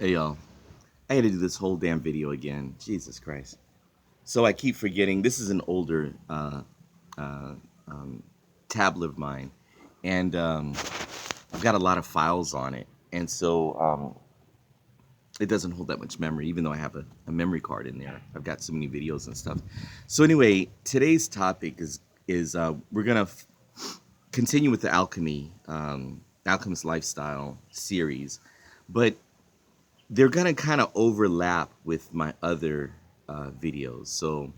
Hey y'all, I had to do this whole damn video again. Jesus Christ. So I keep forgetting. This is an older uh, um, tablet of mine, and I've got a lot of files on it, and so it doesn't hold that much memory, even though I have a memory card in there. I've got so many videos and stuff. So anyway, today's topic is we're gonna continue with the Alchemy, Alchemist Lifestyle series, but they're gonna kind of overlap with my other videos. So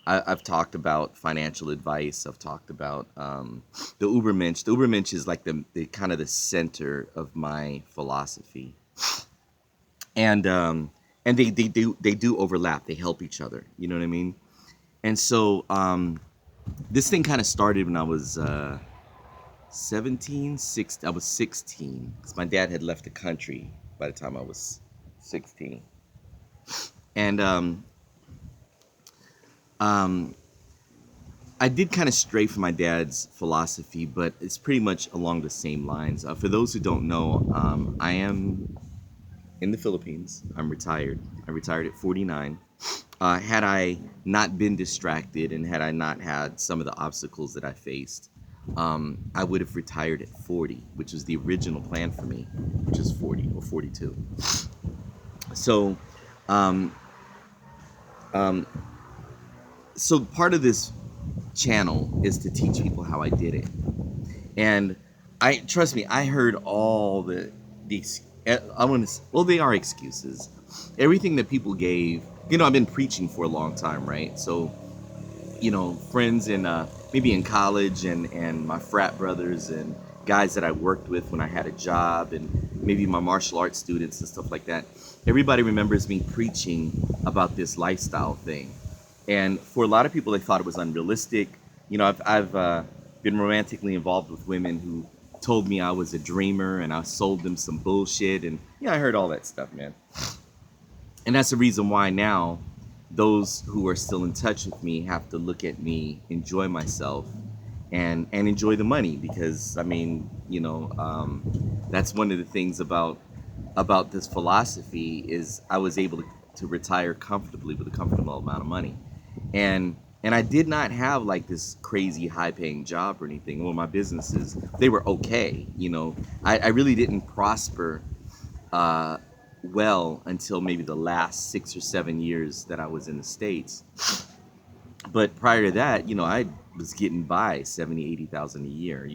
I've talked about financial advice. I've talked about the Ubermensch. The Ubermensch is like the kind of the center of my philosophy, and they do overlap. They help each other. You know what I mean? And so this thing kind of started when I was 17, 16. I was 16 because my dad had left the country by the time I was 16. And um, I did kind of stray from my dad's philosophy, but it's pretty much along the same lines. For those who don't know, I am in the Philippines. I'm retired. I retired at 49. Had I not been distracted and had I not had some of the obstacles that I faced, I would have retired at 40, which was the original plan for me, which is 40 or 42. So, um, um, so part of this channel is to teach people how I did it. And I trust me, I heard all I want to well, they are excuses. Everything that people gave, I've been preaching for a long time, right? So, friends in maybe in college and my frat brothers and guys that I worked with when I had a job and maybe my martial arts students and stuff like that. Everybody remembers me preaching about this lifestyle thing. And for a lot of people, they thought it was unrealistic. I've been romantically involved with women who told me I was a dreamer and I sold them some bullshit. And yeah, I heard all that stuff, man. And that's the reason why now those who are still in touch with me have to look at me, enjoy myself, and enjoy the money because that's one of the things about this philosophy is I was able to retire comfortably with a comfortable amount of money, and I did not have like this crazy high paying job or anything. Well, my businesses, they were okay. I really didn't prosper uh, well until maybe the last 6 or 7 years that I was in the States. But prior to that, I was getting by 70, 80,000 a year,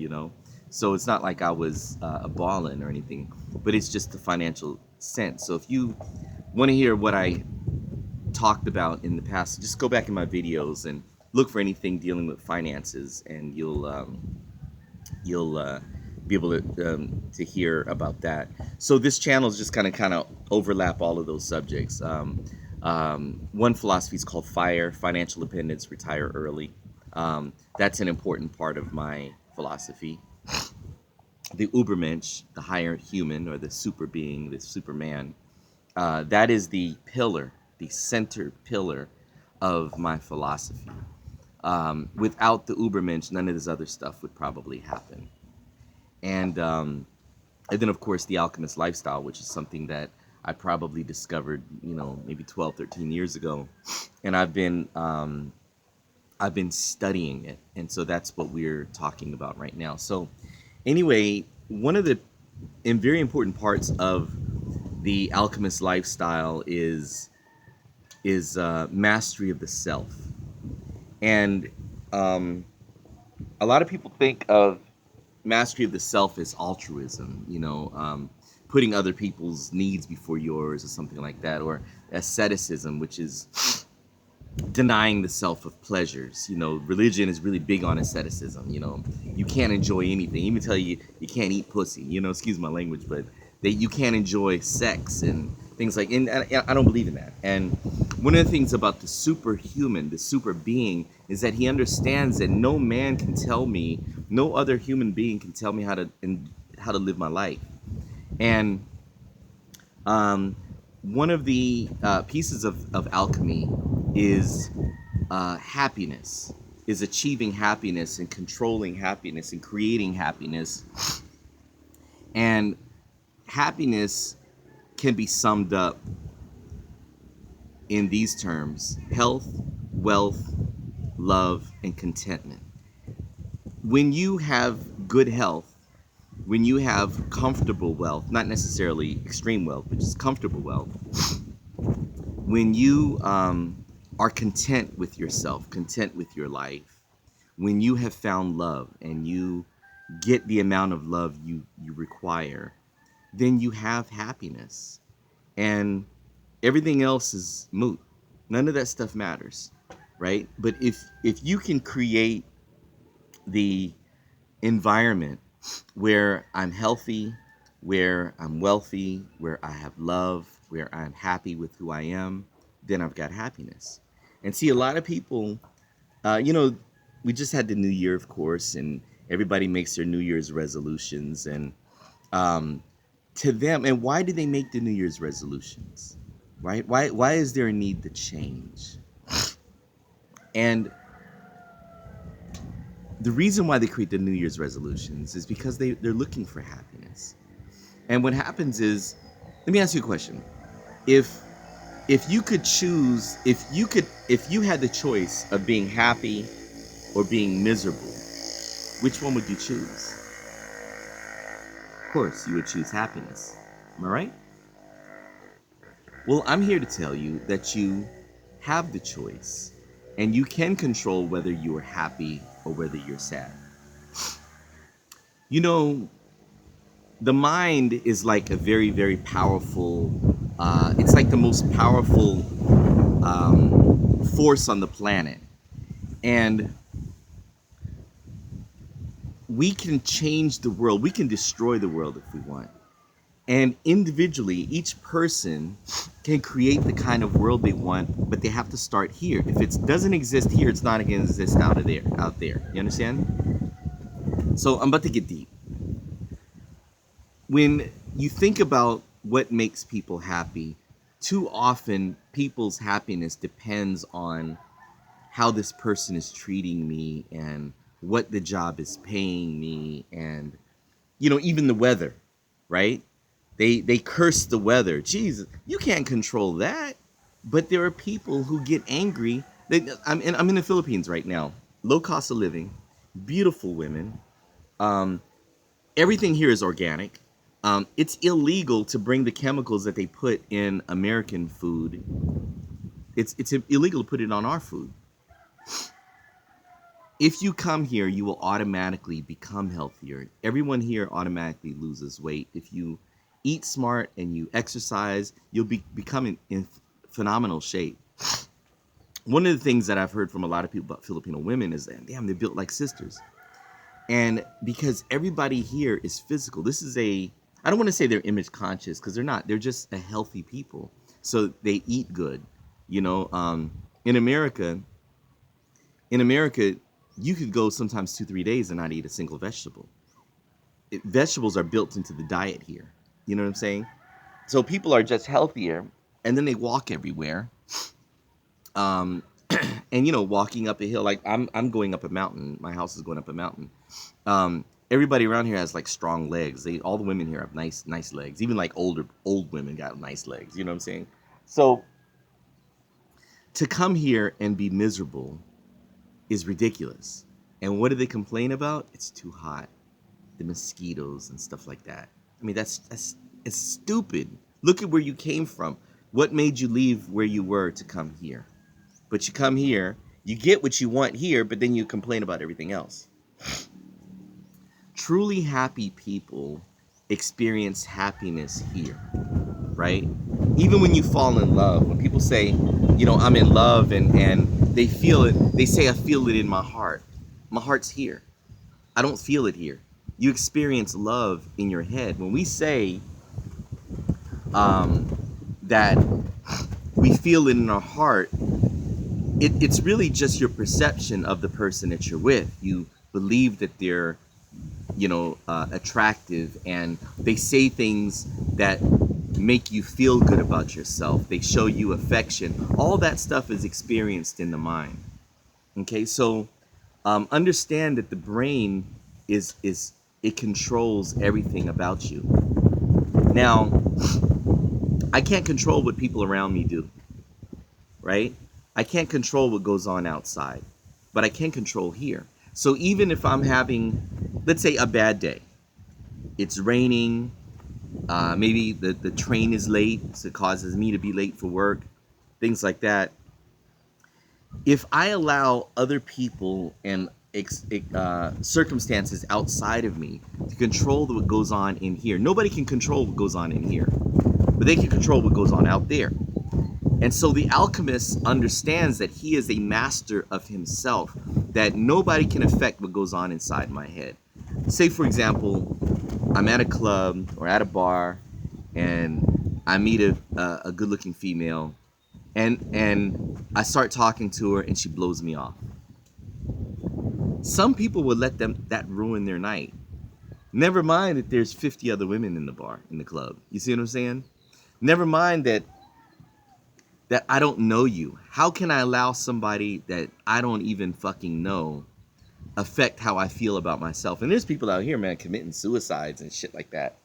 So it's not like I was a ballin' or anything, but it's just the financial sense. So if you want to hear what I talked about in the past, just go back in my videos and look for anything dealing with finances, and you'll be able to hear about that. So this channel is just kind of overlap all of those subjects. One philosophy is called FIRE, financial independence, retire early. That's an important part of my philosophy. The Ubermensch, the higher human or the super being, the Superman, that is the pillar, the center pillar of my philosophy. Without the Ubermensch, none of this other stuff would probably happen. And then of course the alchemist lifestyle, which is something that I probably discovered maybe 12, 13 years ago, and I've been studying it, and so that's what we're talking about right now. So anyway, one of the very important parts of the alchemist lifestyle is mastery of the self. And a lot of people think of mastery of the self is altruism, putting other people's needs before yours or something like that, or asceticism, which is denying the self of pleasures. Religion is really big on asceticism. You can't enjoy anything. Even tell you you can't eat pussy. Excuse my language, but you can't enjoy sex and things like. And I don't believe in that. And one of the things about the superhuman, the super being, is that he understands that no man can tell me, no other human being can tell me how to live my life. And one of the pieces of alchemy is happiness, is achieving happiness and controlling happiness and creating happiness. And happiness can be summed up in these terms: health, wealth, love, and contentment. When you have good health, when you have comfortable wealth, not necessarily extreme wealth, but just comfortable wealth, when you are content with yourself, content with your life, when you have found love and you get the amount of love you require, then you have happiness. And everything else is moot. None of that stuff matters, right? But if you can create the environment where I'm healthy, where I'm wealthy, where I have love, where I'm happy with who I am, then I've got happiness. And see, a lot of people, you know, we just had the New Year, of course, and everybody makes their New Year's resolutions. And um, to them, and why do they make the New Year's resolutions? Right? Why is there a need to change? And the reason why they create the New Year's resolutions is because they're looking for happiness. And what happens is, let me ask you a question. If if you could choose, if you had the choice of being happy or being miserable, which one would you choose? Of course, you would choose happiness. Am I right? Well, I'm here to tell you that you have the choice and you can control whether you are happy or whether you're sad. You know, the mind is like a very, very powerful, it's like the most powerful force on the planet. And we can change the world, we can destroy the world if we want. And individually, each person can create the kind of world they want, but they have to start here. If it doesn't exist here, it's not going to exist out there. You understand? So I'm about to get deep. When you think about what makes people happy, too often people's happiness depends on how this person is treating me and what the job is paying me, and even the weather, right? They curse the weather. Jesus, you can't control that. But there are people who get angry. I'm in the Philippines right now. Low cost of living, beautiful women. Um, Everything here is organic. It's illegal to bring the chemicals that they put in American food. It's illegal to put it on our food. If you come here, you will automatically become healthier. Everyone here automatically loses weight. If you eat smart and you exercise, you'll become in phenomenal shape. One of the things that I've heard from a lot of people about Filipino women is that, damn, they're built like sisters. And because everybody here is physical, I don't want to say they're image conscious because they're not. They're just a healthy people. So they eat good. You know, in America, in America, you could go sometimes 2, 3 days and not eat a single vegetable. Vegetables are built into the diet here. You know what I'm saying? So people are just healthier, and then they walk everywhere. Um, and walking up a hill, like I'm going up a mountain. My house is going up a mountain. Everybody around here has like strong legs. All the women here have nice legs. Even like old women got nice legs. You know what I'm saying? So to come here and be miserable is ridiculous. And what do they complain about? It's too hot, the mosquitoes and stuff like that. I mean, that's it's stupid. Look at where you came from. What made you leave where you were to come here? But you come here, you get what you want here, but then you complain about everything else. Truly happy people experience happiness here, right? Even when you fall in love, when people say, I'm in love, and they feel it, they say, I feel it in my heart. My heart's here. I don't feel it here. You experience love in your head. When we say that we feel it in our heart, it's really just your perception of the person that you're with. You believe that they're, attractive, and they say things that make you feel good about yourself. They show you affection. All that stuff is experienced in the mind. Okay, so understand that the brain is it controls everything about you. Now, I can't control what people around me do, right? I can't control what goes on outside, but I can control here. So even if I'm having, let's say, a bad day, it's raining, maybe the train is late, so it causes me to be late for work, things like that. If I allow other people and circumstances outside of me to control what goes on in here, nobody can control what goes on in here, but they can control what goes on out there. And so the alchemist understands that he is a master of himself, that nobody can affect what goes on inside my head. Say, for example, I'm at a club or at a bar, and I meet a good-looking female, and I start talking to her, and she blows me off. Some people would let that ruin their night. Never mind that there's 50 other women in the bar, in the club. You see what I'm saying? Never mind that I don't know you. How can I allow somebody that I don't even fucking know affect how I feel about myself? And there's people out here, man, committing suicides and shit like that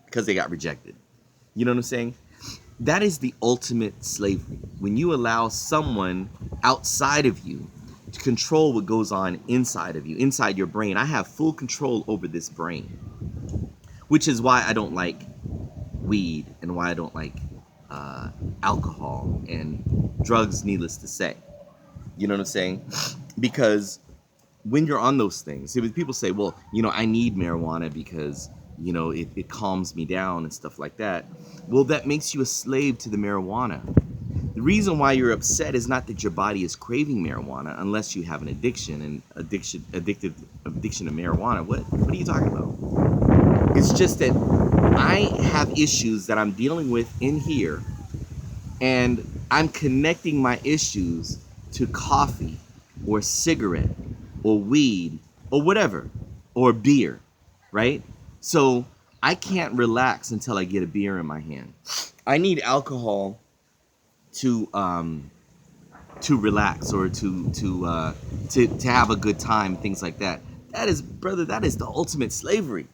because they got rejected. You know what I'm saying? That is the ultimate slavery. When you allow someone outside of you to control what goes on inside of you, inside your brain. I have full control over this brain, which is why I don't like weed and why I don't like alcohol and drugs, needless to say. You know what I'm saying? Because when you're on those things, people say, well, I need marijuana because, it calms me down and stuff like that. Well, that makes you a slave to the marijuana. The reason why you're upset is not that your body is craving marijuana, unless you have an addiction addiction to marijuana. What are you talking about? It's just that I have issues that I'm dealing with in here, and I'm connecting my issues to coffee or cigarette or weed or whatever, or beer, right? So I can't relax until I get a beer in my hand. I need alcohol to relax or to have a good time, things like that. That is, brother, that is the ultimate slavery.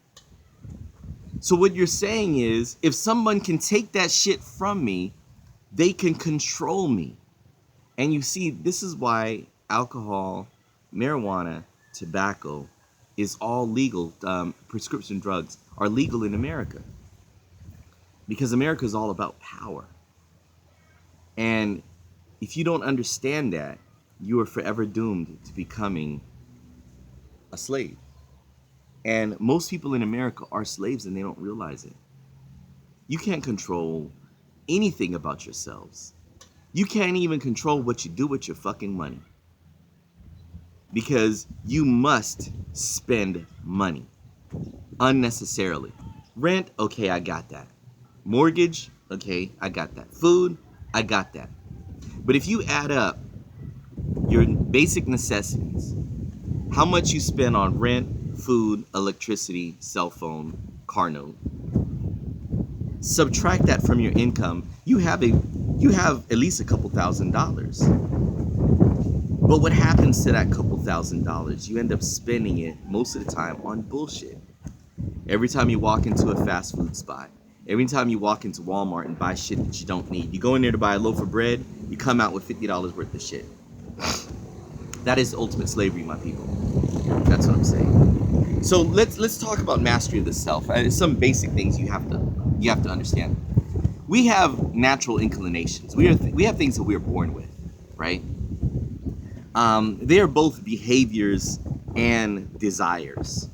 So what you're saying is, if someone can take that shit from me, they can control me. And you see, this is why alcohol, marijuana, tobacco is all legal. Prescription drugs are legal in America, because America is all about power. And if you don't understand that, you are forever doomed to becoming a slave. And most people in America are slaves and they don't realize it. You can't control anything about yourselves. You can't even control what you do with your fucking money, because you must spend money unnecessarily. Rent, okay, I got that. Mortgage, okay, I got that. Food, I got that. But if you add up your basic necessities, how much you spend on rent, food, electricity, cell phone, car note, subtract that from your income, you have at least a couple $1,000s. But what happens to that couple $1,000s? You end up spending it most of the time on bullshit. Every time you walk into a fast food spot, every time you walk into Walmart and buy shit that you don't need, you go in there to buy a loaf of bread, you come out with $50 worth of shit. That is ultimate slavery, my people. That's what I'm saying. So let's talk about mastery of the self. Some basic things you have to understand. We have natural inclinations. We have things that we are born with, right? They are both behaviors and desires.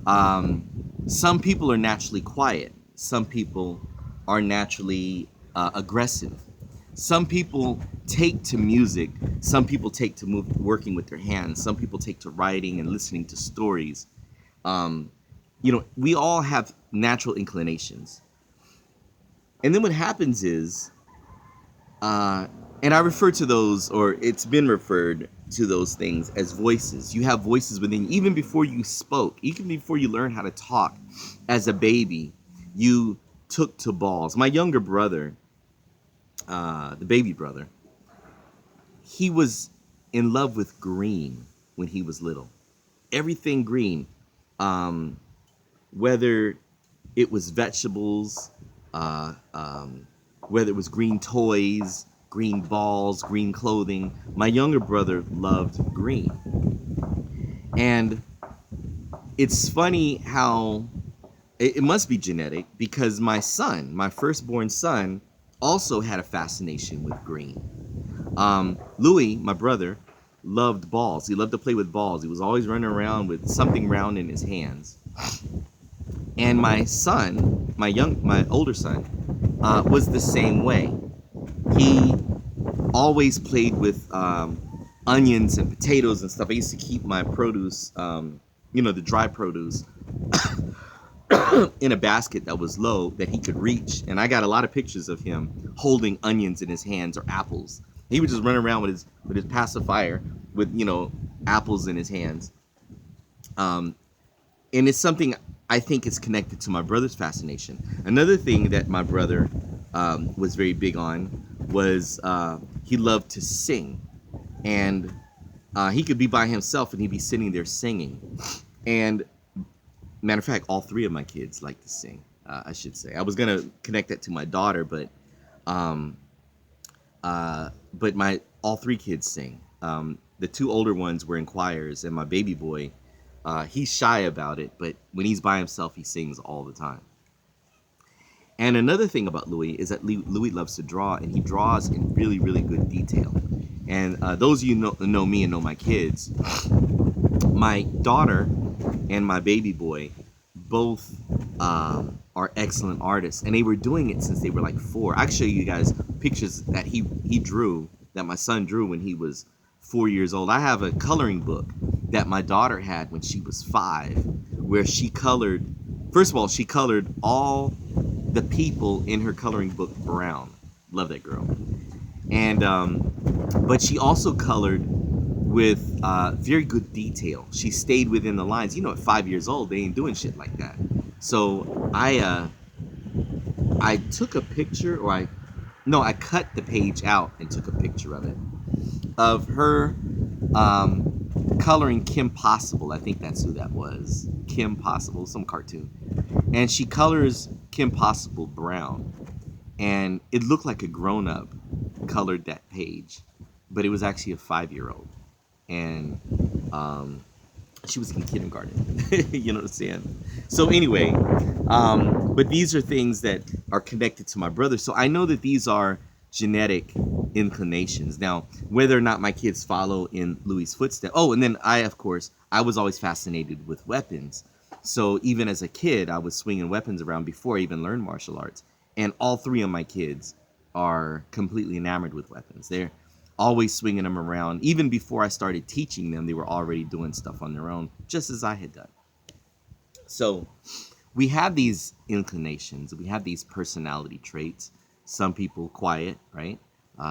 Some people are naturally quiet. Some people are naturally aggressive. Some people take to music. Some people take to working with their hands. Some people take to writing and listening to stories. We all have natural inclinations. And then what happens is, and I refer to those, or it's been referred to those things as voices. You have voices within you. Even before you spoke, even before you learned how to talk as a baby, you took to balls. My younger brother, the baby brother, he was in love with green when he was little. Everything green. Whether it was vegetables, uh, um, whether it was green toys, green balls, green clothing. My younger brother loved green. And it's funny how it must be genetic because my son, my firstborn son, also had a fascination with green. Louis, my brother, loved balls. He loved to play with balls. He was always running around with something round in his hands. And my son, my older son, was the same way. He always played with onions and potatoes and stuff. I used to keep my produce, the dry produce, in a basket that was low that he could reach. And I got a lot of pictures of him holding onions in his hands or apples. He would just run around with his pacifier with apples in his hands. Um, and it's something I think is connected to my brother's fascination. Another thing that my brother was very big on was he loved to sing, and he could be by himself and he'd be sitting there singing. And matter of fact, all three of my kids like to sing. I should say. I was gonna connect that to my daughter, um, but my all three kids sing. The two older ones were in choirs, and my baby boy, he's shy about it, but when he's by himself, he sings all the time. And another thing about Louis is that Louis loves to draw, and he draws in really, really good detail. And those of you know me and know my kids, my daughter and my baby boy both are excellent artists, and they were doing it since they were like 4. I'll show you guys pictures that he drew, that my son drew when he was 4 years old. I have a coloring book that my daughter had when she was 5, where she colored. First of all, she colored all the people in her coloring book brown. Love that girl. And but she also colored with very good detail. She stayed within the lines. At 5 years old, they ain't doing shit like that. So I took a picture, I cut the page out and took a picture of it, of her coloring Kim Possible. I think that's who that was. Kim Possible, some cartoon. And she colors Kim Possible brown. And it looked like a grown-up colored that page, but it was actually a 5-year-old. And she was in kindergarten. You know what I'm saying? So anyway, but these are things that are connected to my brother. So I know that these are genetic inclinations. Now, whether or not my kids follow in Louis' footsteps. Oh, and then I was always fascinated with weapons. So even as a kid, I was swinging weapons around before I even learned martial arts. And all three of my kids are completely enamored with weapons. They're always swinging them around. Even before I started teaching them, they were already doing stuff on their own, just as I had done. So we have these inclinations. We have these personality traits. Some people quiet, right?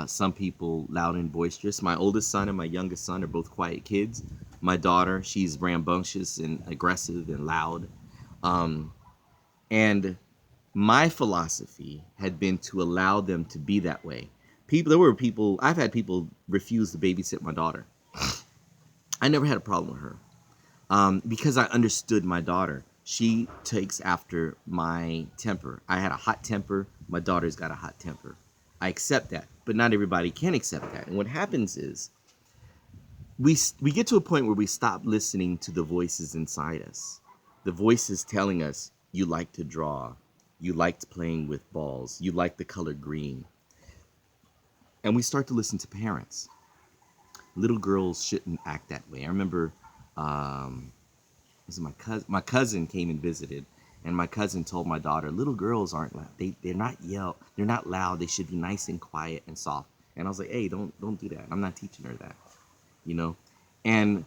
Some people loud and boisterous. My oldest son and my youngest son are both quiet kids. My daughter, she's rambunctious and aggressive and loud. And my philosophy had been to allow them to be that way. I've had people refuse to babysit my daughter. I never had a problem with her because I understood my daughter. She takes after my temper. I had a hot temper. My daughter's got a hot temper. I accept that, but not everybody can accept that. And what happens is we get to a point where we stop listening to the voices inside us. The voices telling us, you like to draw, you liked playing with balls, you like the color green. And we start to listen to parents. Little girls shouldn't act that way. I remember my cousin came and visited, and my cousin told my daughter, little girls aren't loud. They're not loud. They should be nice and quiet and soft. And I was like, hey, don't do that. I'm not teaching her that, And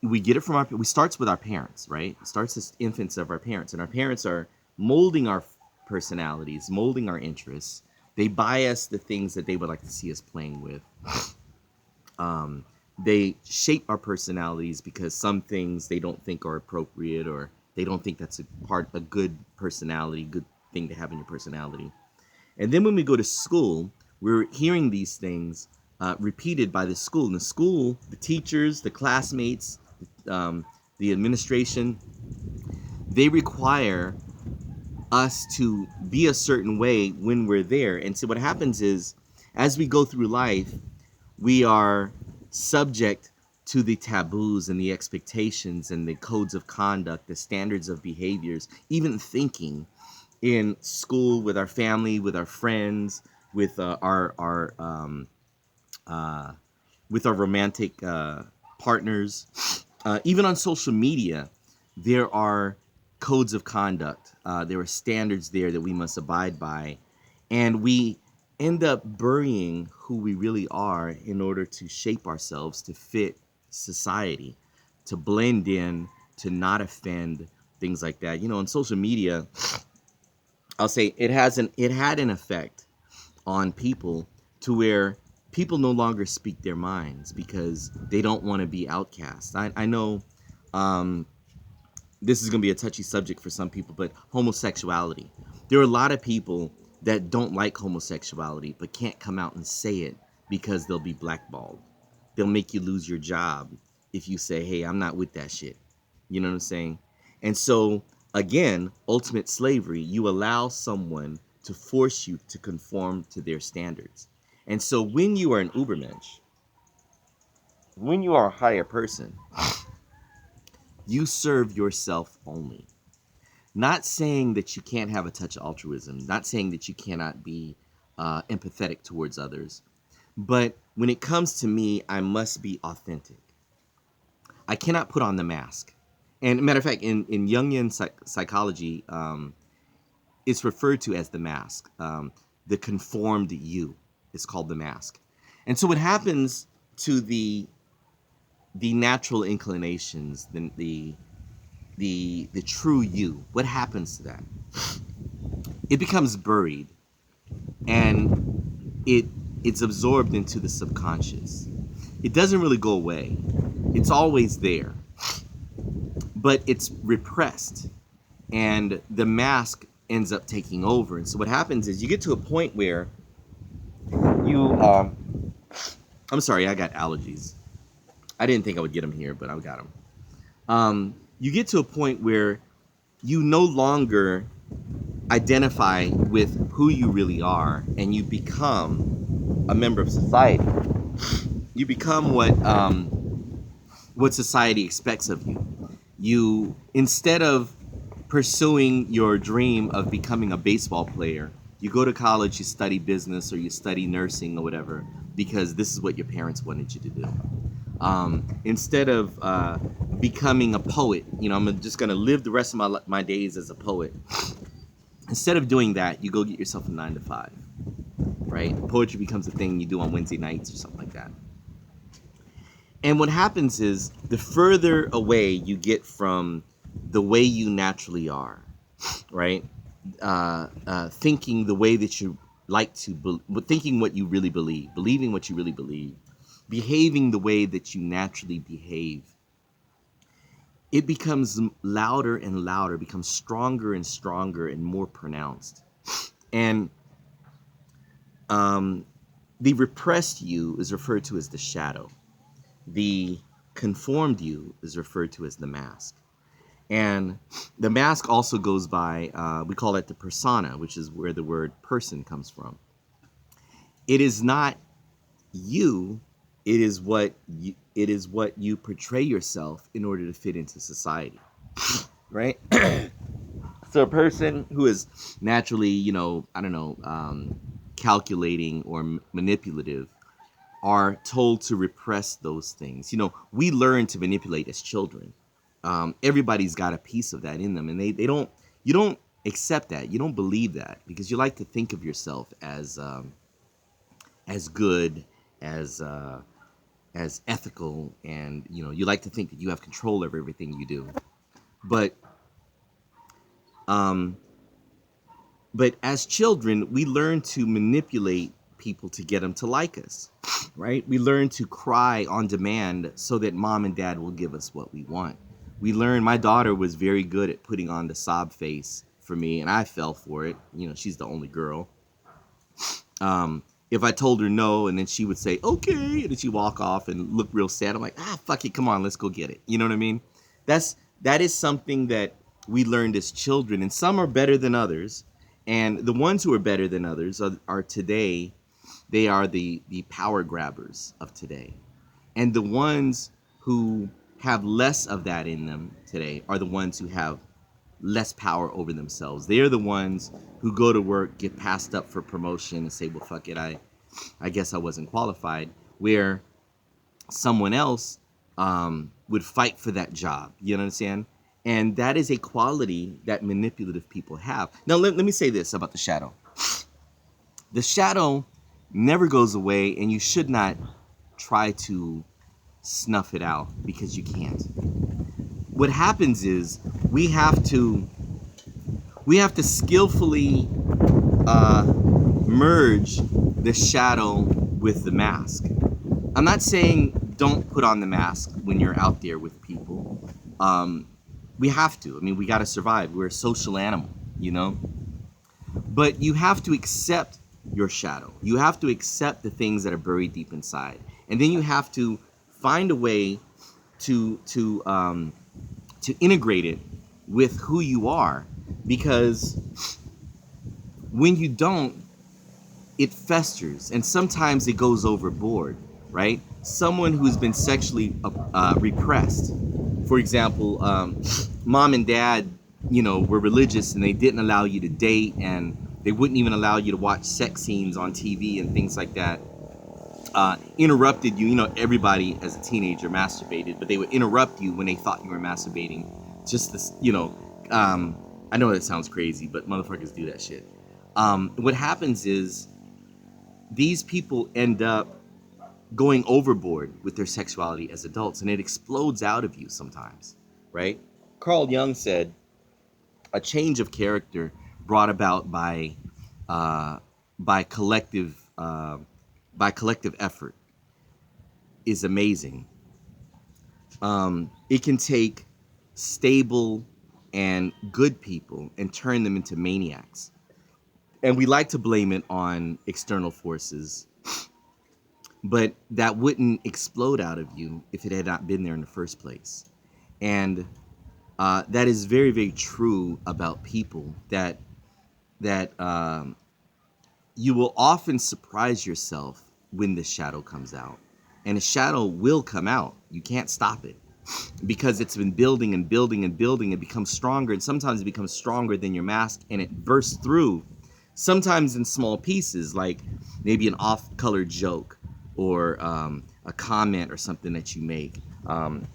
we get it from we starts with our parents, right? It starts as infants of our parents, and our parents are molding our personalities, molding our interests. They buy us the things that they would like to see us playing with. They shape our personalities because some things they don't think are appropriate, or they don't think that's a good personality, good thing to have in your personality. And then when we go to school, we're hearing these things repeated by the school. In the school, the teachers, the classmates, the administration, they require us to be a certain way when we're there. And so what happens is, as we go through life, we are subject to the taboos and the expectations and the codes of conduct, the standards of behaviors, even thinking in school, with our family, with our friends, with uh, our romantic partners, even on social media. There are codes of conduct. There are standards there that we must abide by, and we end up burying who we really are in order to shape ourselves to fit society, to blend in, to not offend, things like that. You know, on social media, I'll say it had an effect on people to where people no longer speak their minds because they don't want to be outcast. I know um, this is going to be a touchy subject for some people, but homosexuality. There are a lot of people that don't like homosexuality but can't come out and say it because they'll be blackballed. They'll make you lose your job if you say, hey, I'm not with that shit. You know what I'm saying? And so, again, ultimate slavery, you allow someone to force you to conform to their standards. And so, when you are an Ubermensch, when you are a higher person, you serve yourself only. Not saying that you can't have a touch of altruism, not saying that you cannot be empathetic towards others, but when it comes to me, I must be authentic. I cannot put on the mask. And matter of fact, in Jungian psychology, it's referred to as the mask. The conformed you is called the mask. And so what happens to the natural inclinations, the true you, what happens to that? It becomes buried, and it's absorbed into the subconscious. It doesn't really go away. It's always there, but it's repressed, and the mask ends up taking over. And so what happens is you get to a point where you I'm sorry, I got allergies. I didn't think I would get them here, but I got them. You get to a point where you no longer identify with who you really are, and you become a member of society. You become what society expects of you. You, instead of pursuing your dream of becoming a baseball player, you go to college, you study business or you study nursing or whatever because this is what your parents wanted you to do. Instead of becoming a poet, you know, I'm just going to live the rest of my days as a poet. Instead of doing that, you go get yourself a 9 to 5, right? Poetry becomes a thing you do on Wednesday nights or something like that. And what happens is the further away you get from the way you naturally are, right? Thinking the way that you like to, thinking what you really believe, believing what you really believe, behaving the way that you naturally behave, it becomes louder and louder, becomes stronger and stronger and more pronounced. And the repressed you is referred to as the shadow. The conformed you is referred to as the mask. And the mask also goes by, we call it the persona, which is where the word person comes from. It is not you, it is what you portray yourself in order to fit into society, right? So a person who is naturally, you know, I don't know, calculating or manipulative are told to repress those things. You know, we learn to manipulate as children. Everybody's got a piece of that in them, and they don't. You don't accept that. You don't believe that because you like to think of yourself as good, as ethical, and you know you like to think that you have control over everything you do. But um, but as children, we learn to manipulate people to get them to like us, right? We learn to cry on demand so that mom and dad will give us what we want. We learn, my daughter was very good at putting on the sob face for me, and I fell for it. You know, she's the only girl. If I told her no, and then she would say, okay, and then she'd walk off and look real sad. I'm like, fuck it, come on, let's go get it. You know what I mean? That is something that we learned as children, and some are better than others. And the ones who are better than others are today, they are the power grabbers of today. And the ones who have less of that in them today are the ones who have less power over themselves. They're the ones who go to work, get passed up for promotion, and say, well, fuck it, I guess I wasn't qualified. Where someone else would fight for that job. You understand? And that is a quality that manipulative people have. Now, let me say this about the shadow. The shadow never goes away, and you should not try to snuff it out because you can't. What happens is we have to skillfully merge the shadow with the mask. I'm not saying don't put on the mask when you're out there with people. We have to. I mean, we got to survive. We're a social animal, you know? But you have to accept your shadow. You have to accept the things that are buried deep inside. And then you have to find a way to integrate it with who you are. Because when you don't, it festers. And sometimes it goes overboard, right? Someone who's been sexually repressed. For example, mom and dad, were religious and they didn't allow you to date, and they wouldn't even allow you to watch sex scenes on TV and things like that. Interrupted you. Everybody as a teenager masturbated, but they would interrupt you when they thought you were masturbating. Just this, I know that sounds crazy, but motherfuckers do that shit. What happens is these people end up going overboard with their sexuality as adults, and it explodes out of you sometimes, right? Carl Jung said a change of character brought about by collective effort is amazing. It can take stable and good people and turn them into maniacs. And we like to blame it on external forces, but that wouldn't explode out of you if it had not been there in the first place. And that is very, very true about people, that you will often surprise yourself when the shadow comes out. And the shadow will come out. You can't stop it because it's been building and building and building. It becomes stronger, and sometimes it becomes stronger than your mask, and it bursts through, sometimes in small pieces, like maybe an off-color joke or a comment or something that you make.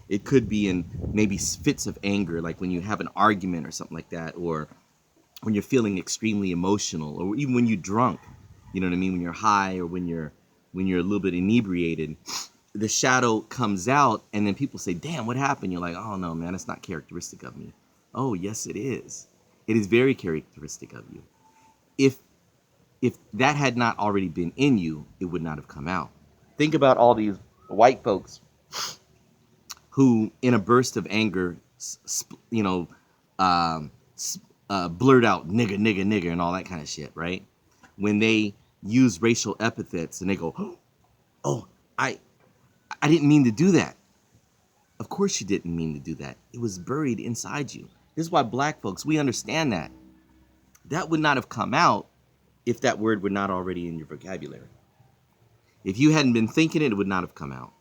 It could be in maybe fits of anger, like when you have an argument or something like that, or when you're feeling extremely emotional, or even when you're drunk, you know what I mean? When you're high, or when you're a little bit inebriated, the shadow comes out, and then people say, damn, what happened? You're like, oh no, man, it's not characteristic of me. Oh, yes, it is. It is very characteristic of you. If that had not already been in you, it would not have come out. Think about all these white folks who, in a burst of anger, blurt out nigga, nigga, nigga, and all that kind of shit, right? When they use racial epithets and they go, oh, I didn't mean to do that. Of course you didn't mean to do that. It was buried inside you. This is why black folks, we understand that. That would not have come out if that word were not already in your vocabulary. If you hadn't been thinking it, it would not have come out.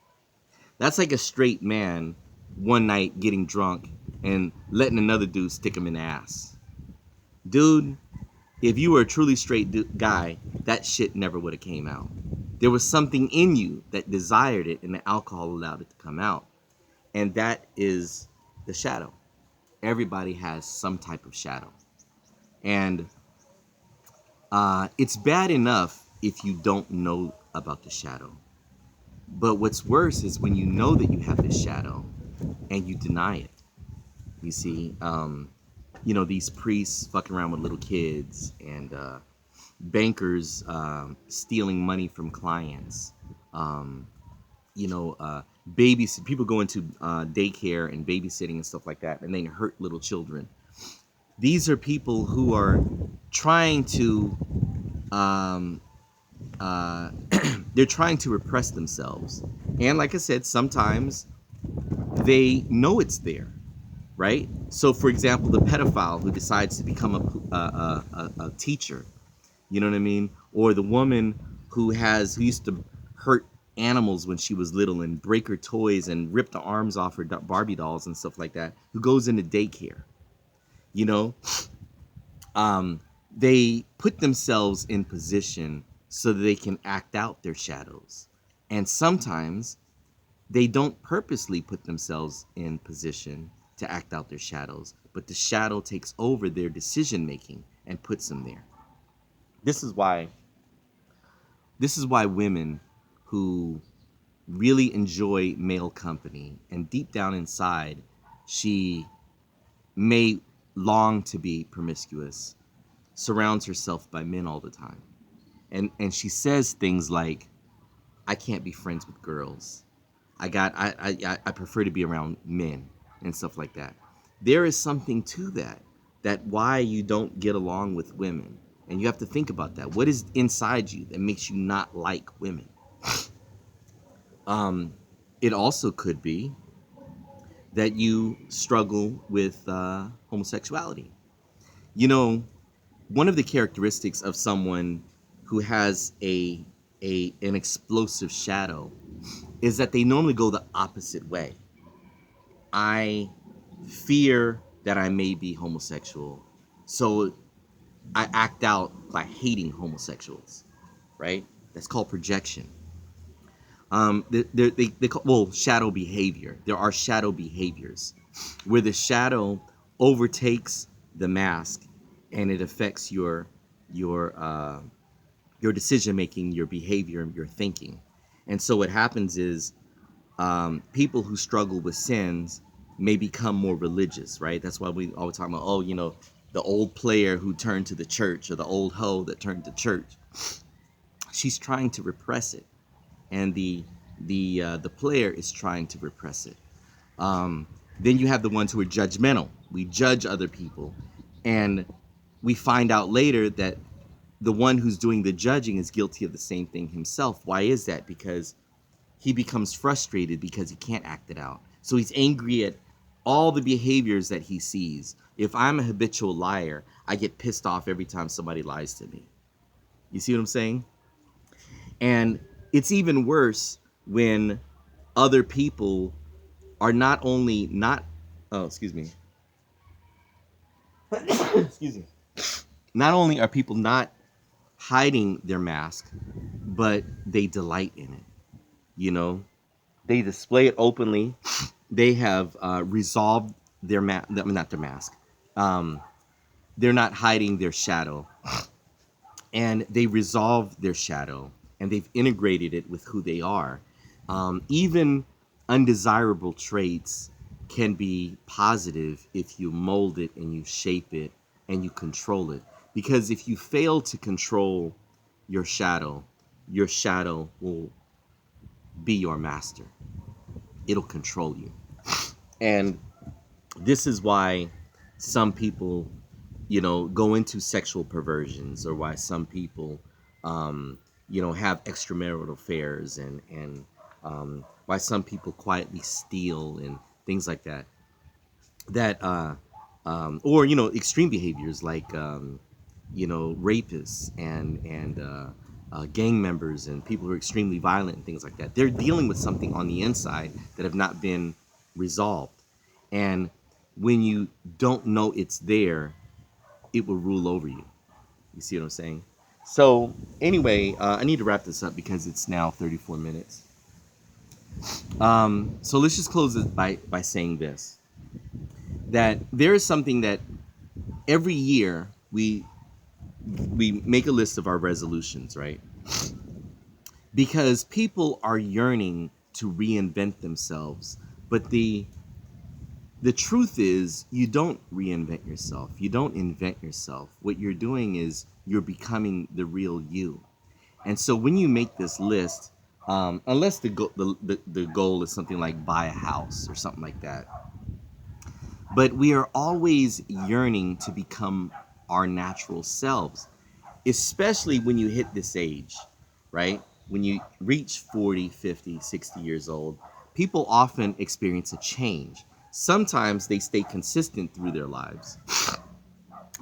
That's like a straight man one night getting drunk and letting another dude stick him in the ass. Dude, if you were a truly straight guy, that shit never would have came out. There was something in you that desired it, and the alcohol allowed it to come out. And that is the shadow. Everybody has some type of shadow. And it's bad enough if you don't know about the shadow. But what's worse is when you know that you have this shadow and you deny it. You see, these priests fucking around with little kids, and bankers stealing money from clients. People go into daycare and babysitting and stuff like that, and they hurt little children. These are people who are trying to they're trying to repress themselves. And like I said, sometimes they know it's there. right? So, for example, the pedophile who decides to become a teacher, you know what I mean? Or the woman who used to hurt animals when she was little and break her toys and rip the arms off her Barbie dolls and stuff like that, who goes into daycare, you know? They put themselves in position so that they can act out their shadows. And sometimes they don't purposely put themselves in position to act out their shadows, but the shadow takes over their decision making and puts them there. This is why women who really enjoy male company and deep down inside she may long to be promiscuous surrounds herself by men all the time. And she says things like, I can't be friends with girls. I prefer to be around men and stuff like that. There is something to that why you don't get along with women. And you have to think about that. What is inside you that makes you not like women? It also could be that you struggle with homosexuality. You know, one of the characteristics of someone who has an explosive shadow is that they normally go the opposite way. I fear that I may be homosexual, so I act out by hating homosexuals, right? That's called projection. They call, well, shadow behavior. There are shadow behaviors where the shadow overtakes the mask and it affects your uh, your decision making, your behavior, your thinking. And so what happens is people who struggle with sins may become more religious, right? That's why we always talk about, oh, the old player who turned to the church or the old hoe that turned to church. She's trying to repress it, and the player is trying to repress it. Then you have the ones who are judgmental. We judge other people, and we find out later that the one who's doing the judging is guilty of the same thing himself. Why is that? Because he becomes frustrated because he can't act it out. So he's angry at all the behaviors that he sees. If I'm a habitual liar, I get pissed off every time somebody lies to me. You see what I'm saying? And it's even worse when other people are not only not, oh, excuse me. Excuse me. Not only are people not hiding their mask, but they delight in it. You know, they display it openly. They have resolved their not their mask. Um, they're not hiding their shadow, and they resolve their shadow, and they've integrated it with who they are. Even undesirable traits can be positive if you mold it and you shape it and you control it. Because if you fail to control your shadow will be your master. It'll control you. And this is why some people, go into sexual perversions, or why some people, have extramarital affairs, and why some people quietly steal and things like that. Or extreme behaviors like rapists and gang members and people who are extremely violent and things like that. They're dealing with something on the inside that have not been resolved. And when you don't know it's there, it will rule over you. You see what I'm saying? So anyway, I need to wrap this up because it's now 34 minutes. So let's just close it by saying this, that there is something that every year we make a list of our resolutions, right? Because people are yearning to reinvent themselves, but the truth is, you don't reinvent yourself. You don't invent yourself. What you're doing is you're becoming the real you. And so when you make this list, unless the goal is something like buy a house or something like that, but we are always yearning to become our natural selves, especially when you hit this age, right? When you reach 40, 50, 60 years old, people often experience a change. Sometimes they stay consistent through their lives.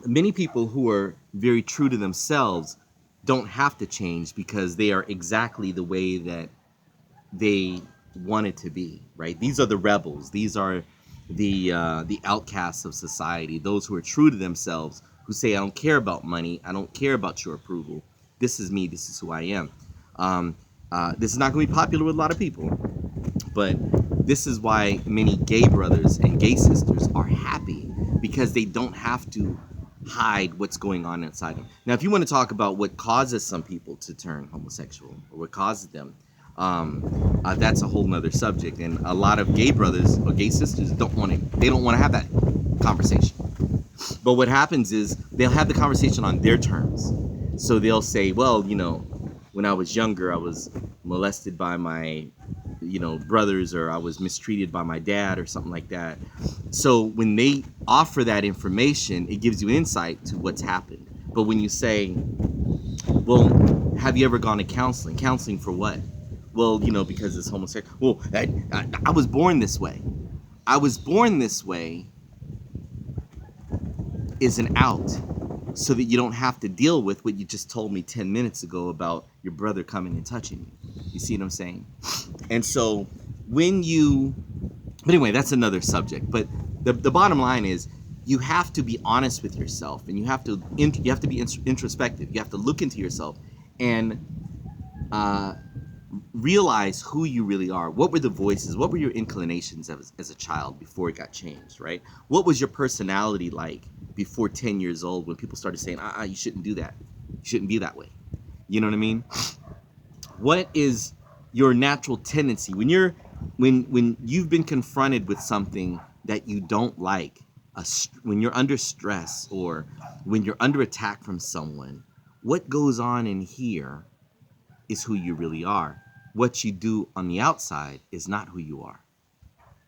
Many people who are very true to themselves don't have to change because they are exactly the way that they want it to be, right? These are the rebels. These are the outcasts of society. Those who are true to themselves, who say, "I don't care about money. I don't care about your approval. This is me. This is who I am." This is not going to be popular with a lot of people, but this is why many gay brothers and gay sisters are happy, because they don't have to hide what's going on inside them. Now, if you want to talk about what causes some people to turn homosexual or what causes them, that's a whole nother subject. And a lot of gay brothers or gay sisters don't want to. They don't want to have that conversation. But what happens is they'll have the conversation on their terms. So they'll say, well, when I was younger, I was molested by my, brothers, or I was mistreated by my dad or something like that. So when they offer that information, it gives you insight to what's happened. But when you say, well, have you ever gone to counseling? Counseling for what? Well, because it's homosexual. Well, I was born this way. I was born this way is an out, so that you don't have to deal with what you just told me 10 minutes ago about your brother coming and touching you. You see what I'm saying? And so but anyway, that's another subject. But the bottom line is, you have to be honest with yourself, and you have to be introspective. You have to look into yourself and realize who you really are. What were the voices? What were your inclinations as a child before it got changed, right? What was your personality like before 10 years old, when people started saying, you shouldn't do that. You shouldn't be that way. You know what I mean? What is your natural tendency when you've been confronted with something that you don't like, when you're under stress or when you're under attack from someone? What goes on in here is who you really are. What you do on the outside is not who you are.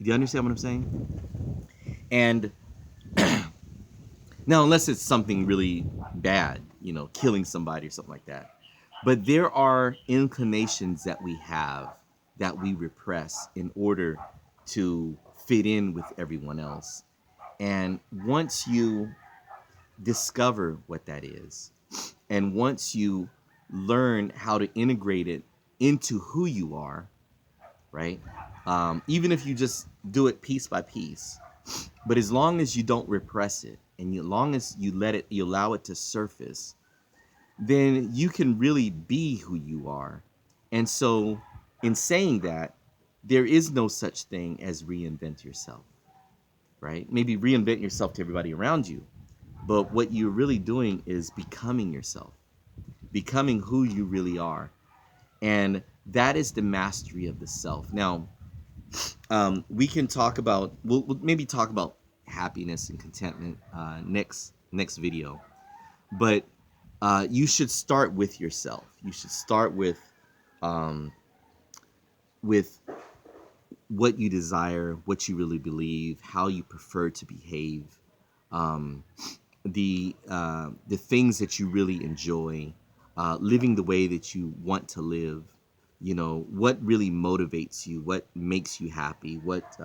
Do you understand what I'm saying? And now, unless it's something really bad, killing somebody or something like that. But there are inclinations that we have that we repress in order to fit in with everyone else. And once you discover what that is, and once you learn how to integrate it into who you are, right? Even if you just do it piece by piece, but as long as you don't repress it, and as long as you allow it to surface, then you can really be who you are. And so, in saying that, there is no such thing as reinvent yourself, right? Maybe reinvent yourself to everybody around you, but what you're really doing is becoming yourself, becoming who you really are. And that is the mastery of the self. Now, we can talk about, we'll maybe talk about happiness and contentment next video. But you should start with yourself. You should start with what you desire, what you really believe, how you prefer to behave, the things that you really enjoy, living the way that you want to live. What really motivates you, what makes you happy, what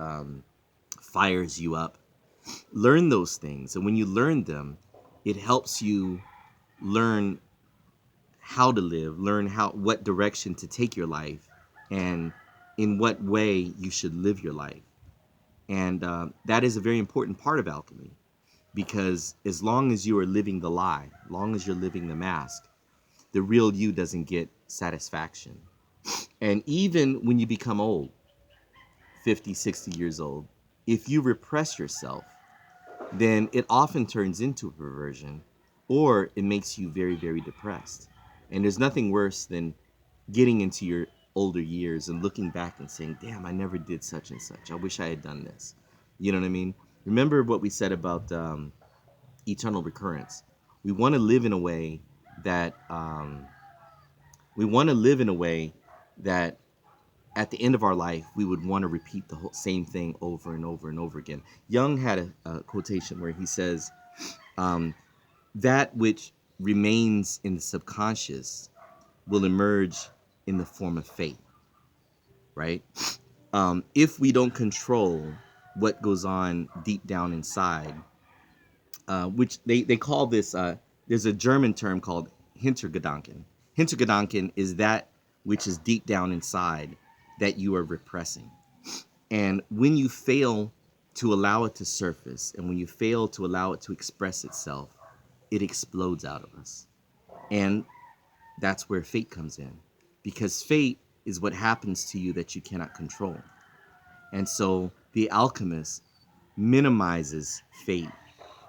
fires you up. Learn those things, and when you learn them, it helps you learn how to live, learn what direction to take your life, and in what way you should live your life. And that is a very important part of alchemy, because as long as you are living the lie, as long as you're living the mask, the real you doesn't get satisfaction. And even when you become old, 50, 60 years old, if you repress yourself, then it often turns into a perversion, or it makes you very, very depressed. And there's nothing worse than getting into your older years and looking back and saying, damn, I never did such and such. I wish I had done this. You know what I mean? Remember what we said about eternal recurrence. We want to live in a way that at the end of our life, we would want to repeat the whole same thing over and over and over again. Jung had a quotation where he says, that which remains in the subconscious will emerge in the form of fate, right? If we don't control what goes on deep down inside, which they call this, there's a German term called Hintergedanken. Hintergedanken is that which is deep down inside that you are repressing. And when you fail to allow it to surface, and when you fail to allow it to express itself, it explodes out of us. And that's where fate comes in, because fate is what happens to you that you cannot control. And so the alchemist minimizes fate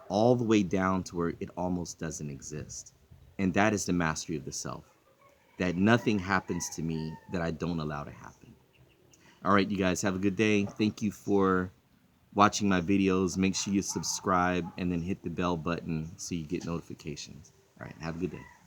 all the way down to where it almost doesn't exist. And that is the mastery of the self, that nothing happens to me that I don't allow to happen. All right, you guys have a good day. Thank you for watching my videos. Make sure you subscribe and then hit the bell button so you get notifications. All right, have a good day.